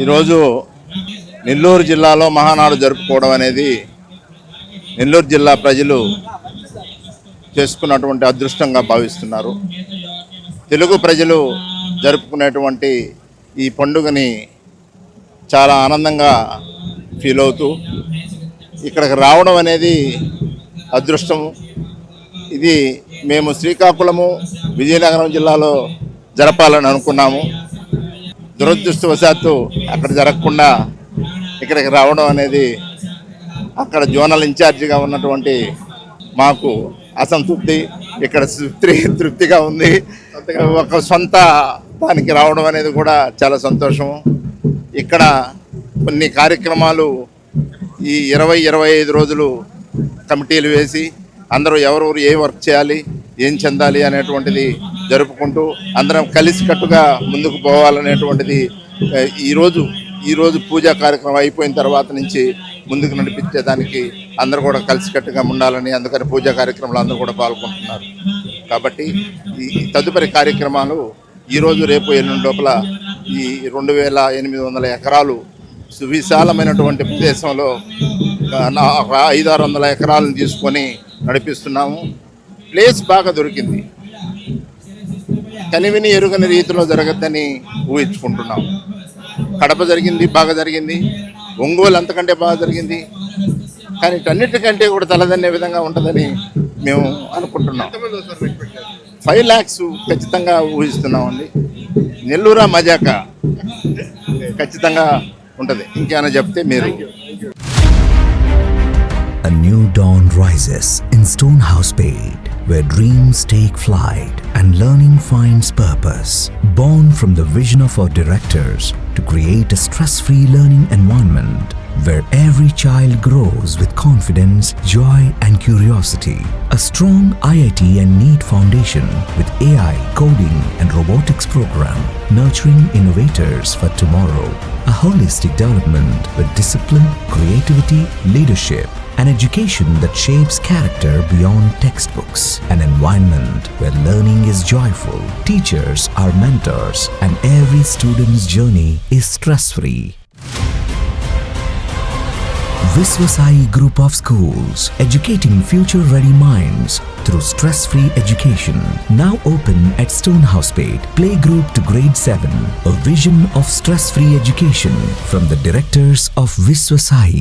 ఈరోజు నెల్లూరు జిల్లాలో మహానాడు జరుపుకోవడం అనేది నెల్లూరు జిల్లా ప్రజలు చేసుకున్నటువంటి అదృష్టంగా భావిస్తున్నారు. తెలుగు ప్రజలు జరుపుకునేటువంటి ఈ పండుగని చాలా ఆనందంగా ఫీల్ అవుతూ ఇక్కడికి రావడం అనేది అదృష్టము. ఇది మేము శ్రీకాకుళము విజయనగరం జిల్లాలో జరపాలని అనుకున్నాము. దురదృష్టవశాత్తు అక్కడ జరగకుండా ఇక్కడికి రావడం అనేది అక్కడ జోనల్ ఇన్ఛార్జిగా ఉన్నటువంటి మాకు అసంతృప్తి, ఇక్కడ తృప్తిగా ఉంది. ఒక సొంత దానికి రావడం అనేది కూడా చాలా సంతోషము. ఇక్కడ కొన్ని కార్యక్రమాలు ఈ 20-25 రోజులు కమిటీలు వేసి అందరూ ఎవరెవరు ఏ వర్క్ చేయాలి, ఏం చెందాలి అనేటువంటిది జరుపుకుంటూ అందరం కలిసికట్టుగా ముందుకు పోవాలనేటువంటిది ఈరోజు పూజా కార్యక్రమం అయిపోయిన తర్వాత నుంచి ముందుకు నడిపించేదానికి అందరూ కూడా కలిసికట్టుగా ఉండాలని, అందుకని పూజా కార్యక్రమాలు అందరూ కూడా పాల్గొంటున్నారు. కాబట్టి ఈ తదుపరి కార్యక్రమాలు ఈరోజు రేపు ఎల్లుండి లోపల ఈ 2800 ఎకరాలు సువిశాలమైనటువంటి ప్రదేశంలో 500-600 ఎకరాలను తీసుకొని నడిపిస్తున్నాము. ప్లేస్ బాగా దొరికింది, కనివిని ఎరుగని రీతిలో జరగద్దని ఊహించుకుంటున్నాము. కడప జరిగింది, బాగా జరిగింది. ఒంగోలు అంతకంటే బాగా జరిగింది. కానీ అన్నిటికంటే కూడా తలదన్నే విధంగా ఉంటుందని మేము అనుకుంటున్నాం. 5 lakhs ఖచ్చితంగా ఊహిస్తున్నామండి. నెల్లూరా మజాక ఖచ్చితంగా ఉంటుంది. ఇంకేమైనా చెప్తే మీరు. A new dawn rises in Stonehouse-Pate, where dreams take flight and learning finds purpose. Born from the vision of our directors to create a stress-free learning environment where every child grows with confidence, joy and curiosity. A strong IIT and NEET foundation with AI, coding and robotics program, nurturing innovators for tomorrow. A holistic development with discipline, creativity, leadership, an education that shapes character beyond textbooks, an environment where learning is joyful, teachers are mentors, and every student's journey is stress-free. Viswasai Group of Schools, educating future-ready minds through stress-free education. Now open at Stonehouse-Pate, playgroup to grade 7. A vision of stress-free education from the directors of Viswasai.